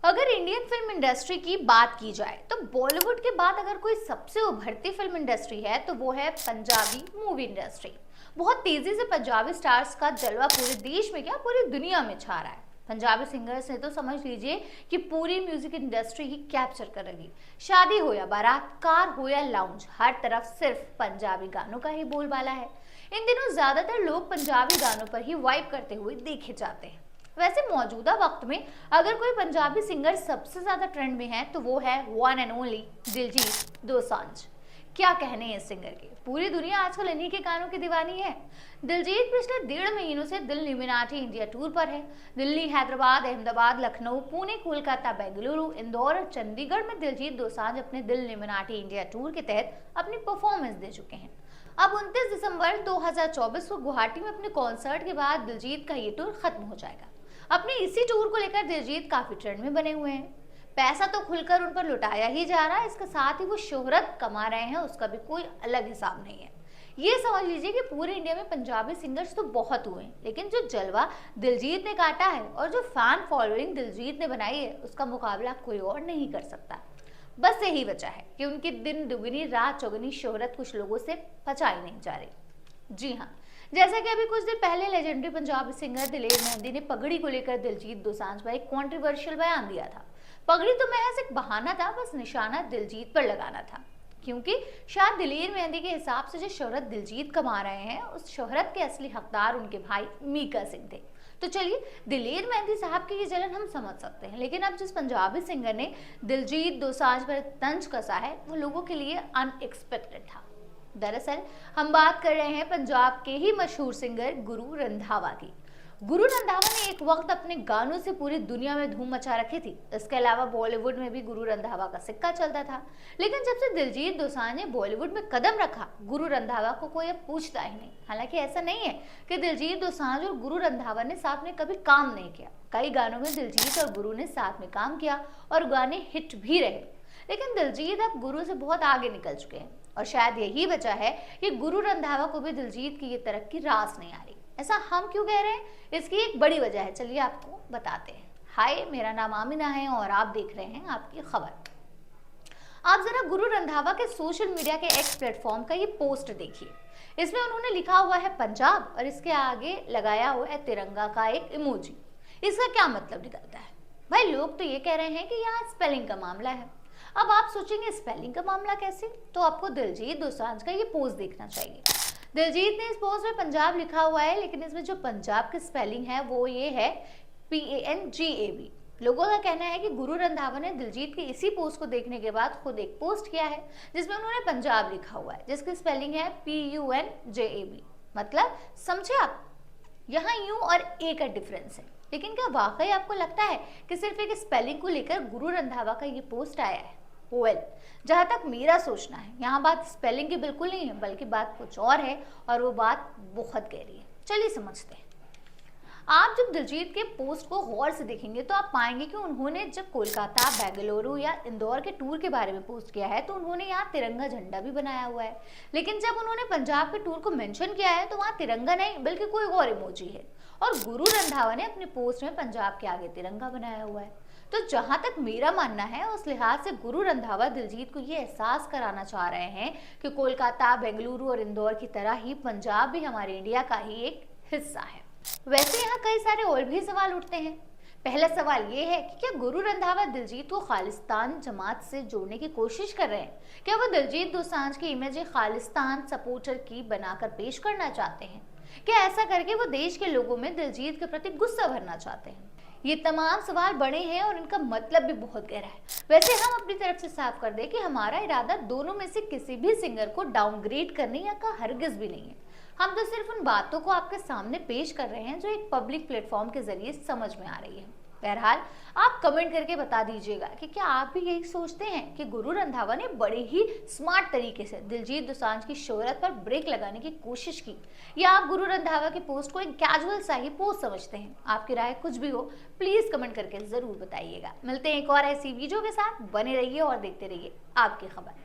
अगर Indian film industry की बात की जाए तो बॉलीवुड के बाद अगर कोई सबसे उभरती फिल्म इंडस्ट्री है तो वो है पंजाबी मूवी इंडस्ट्री। बहुत तेजी से पंजाबी स्टार्स का जलवा पूरे देश में क्या पूरी दुनिया में छा रहा है। पंजाबी सिंगर्स ने तो समझ लीजिए कि पूरी म्यूजिक इंडस्ट्री ही कैप्चर कर रही। शादी हो या बारात, कार हो या लाउंज, हर तरफ सिर्फ पंजाबी गानों का ही बोलबाला है। इन दिनों ज्यादातर लोग पंजाबी गानों पर ही वाइब करते हुए देखे जाते हैं। वैसे मौजूदा वक्त में अगर कोई पंजाबी सिंगर सबसे ज्यादा ट्रेंड में है तो वो है one and only Diljit Dosanjh. क्या कहने हैं इस सिंगर के, पूरी दुनिया आजकल इन्हीं के गानों की दीवानी है। दिलजीत पिछले 1.5 महीनों से दिल निमिनाटी इंडिया टूर पर है। दिल्ली, हैदराबाद, अहमदाबाद, लखनऊ, पुणे, कोलकाता, बेंगलुरु, इंदौर और चंडीगढ़ में दिलजीत दोसांझ अपने दिल निमिनाटी इंडिया टूर के तहत अपनी परफॉर्मेंस दे चुके हैं। अब 29 दिसंबर 2024 को गुवाहाटी में अपने कॉन्सर्ट के बाद दिलजीत का ये टूर खत्म हो जाएगा। अपने इसी टूर को लेकर दिलजीत काफी ट्रेंड में बने हुए हैं। पैसा तो खुलकर उन पर लुटाया ही जा रहा है, इसके साथ ही वो शोहरत कमा रहे हैं, उसका भी कोई अलग हिसाब नहीं है। ये समझ लीजिए कि पूरे इंडिया में पंजाबी सिंगर्स तो बहुत हुए हैं, लेकिन जो जलवा दिलजीत ने काटा है और जो फैन फॉलोइंग दिलजीत ने बनाई है उसका मुकाबला कोई और नहीं कर सकता। बस यही वजह है कि उनकी दिन दुगनी रात चौगुनी शोहरत कुछ लोगों से पचाई नहीं जा रही। जी हाँ, जैसा कि अभी कुछ दिन पहले लेजेंडरी पंजाबी सिंगर दिलेर मेहंदी ने पगड़ी को लेकर दिलजीत दोसांझ पर एक कंट्रोवर्शियल बयान दिया था। पगड़ी तो महज एक बहाना था, बस निशाना दिलजीत पर लगाना था, क्योंकि शायद दिलेर मेहंदी के हिसाब से जो शोहरत दिलजीत कमा रहे हैं उस शोहरत के असली हकदार उनके भाई मीका सिंह थे। तो चलिए, दिलेर मेहंदी साहब की ये जलन हम समझ सकते हैं, लेकिन अब जिस पंजाबी सिंगर ने दिलजीत दोसांझ पर तंज कसा है वो लोगों के लिए अनएक्सपेक्टेड था। दरअसल हम बात कर रहे हैं पंजाब के ही मशहूर सिंगर गुरु रंधावा की। गुरु रंधावा ने एक वक्त अपने गानों से पूरी दुनिया में धूम मचा रखी थी। इसके अलावा बॉलीवुड में भी गुरु रंधावा का सिक्का चलता था, लेकिन जब से दिलजीत दोसांझ ने बॉलीवुड में कदम रखा, गुरु रंधावा को कोई अब पूछता ही नहीं। हालांकि ऐसा नहीं है कि दिलजीत दोसांझ और गुरु रंधावा ने साथ में कभी काम नहीं किया। कई गानों में दिलजीत और गुरु ने साथ में काम किया और गाने हिट भी रहे, लेकिन दिलजीत अब गुरु से बहुत आगे निकल चुके हैं और शायद यही वजह है कि गुरु रंधावा को भी दिलजीत की ये तरक्की रास नहीं आ रही। ऐसा हम क्यों कह रहे हैं, इसकी एक बड़ी वजह है, चलिए आपको बताते हैं। हाय, मेरा नाम आमिना है और आप देख रहे हैं आपकी खबर। आप जरा गुरु रंधावा के सोशल मीडिया के एक्स प्लेटफॉर्म का ये पोस्ट देखिए। इसमें उन्होंने लिखा हुआ है पंजाब और इसके आगे लगाया हुआ है तिरंगा का एक इमोजी। इसका क्या मतलब निकलता है? भाई, लोग तो ये कह रहे हैं कि यहाँ स्पेलिंग का मामला है। अब आप सोचेंगे स्पेलिंग का मामला कैसे, तो आपको दिलजीत दोसांझ का ये पोस्ट देखना चाहिए। दिलजीत ने इस पोस्ट में पंजाब लिखा हुआ है, लेकिन इसमें जो पंजाब की स्पेलिंग है वो ये है PANGAB। लोगों का कहना है कि गुरु रंधावा ने दिलजीत की इसी पोस्ट को देखने के बाद खुद एक पोस्ट किया है जिसमें उन्होंने पंजाब लिखा हुआ है, जिसकी स्पेलिंग है PUNJAB। मतलब समझे आप, यहाँ यू और ए का डिफरेंस है। लेकिन क्या वाकई आपको लगता है कि सिर्फ एक स्पेलिंग को लेकर गुरु रंधावा का ये पोस्ट आया है? जहां तक मेरा सोचना है, यहाँ बात स्पेलिंग की बिल्कुल नहीं है, बल्कि बात कुछ और है और वो बात बहुत गहरी है। चलिए समझते हैं। आप जब दिलजीत के पोस्ट को गौर से देखेंगे तो आप पाएंगे कि उन्होंने जब कोलकाता, बेंगलुरु या इंदौर के टूर के बारे में पोस्ट किया है तो उन्होंने यहाँ तिरंगा झंडा भी बनाया हुआ है, लेकिन जब उन्होंने पंजाब के टूर को मेंशन किया है तो वहाँ तिरंगा नहीं बल्कि कोई और इमोजी है। और गुरु रंधावा ने अपने पोस्ट में पंजाब के आगे तिरंगा बनाया हुआ है। तो जहां तक मेरा मानना है, उस लिहाज से गुरु रंधावा दिलजीत को ये एहसास कराना चाह रहे हैं कि कोलकाता, बेंगलुरु और इंदौर की तरह ही पंजाब भी हमारे इंडिया का ही एक हिस्सा है। वैसे यहाँ कई सारे और भी सवाल उठते हैं। पहला सवाल ये है कि क्या गुरु रंधावा दिलजीत को खालिस्तान जमात से जोड़ने की कोशिश कर रहे हैं? क्या वो दिलजीत दोसांझ की इमेज खालिस्तान सपोर्टर की बनाकर पेश करना चाहते हैं? क्या ऐसा करके वो देश के लोगों में दिलजीत के प्रति गुस्सा भरना चाहते हैं? ये तमाम सवाल बड़े हैं और इनका मतलब भी बहुत गहरा है। वैसे हम अपनी तरफ से साफ कर दें कि हमारा इरादा दोनों में से किसी भी सिंगर को डाउनग्रेड करने या का हरगिज भी नहीं है। हम तो सिर्फ उन बातों को आपके सामने पेश कर रहे हैं जो एक पब्लिक प्लेटफॉर्म के जरिए समझ में आ रही है। बहरहाल, आप कमेंट करके बता दीजिएगा कि क्या आप भी यही सोचते हैं कि गुरु रंधावा ने बड़े ही स्मार्ट तरीके से दिलजीत दोसांझ की शोहरत पर ब्रेक लगाने की कोशिश की, या आप गुरु रंधावा की पोस्ट को एक कैजुअल सा ही पोस्ट समझते हैं? आपकी राय कुछ भी हो, प्लीज कमेंट करके जरूर बताइएगा। मिलते हैं एक और ऐसी वीडियो के साथ, बने रहिए और देखते रहिए आपकी खबर।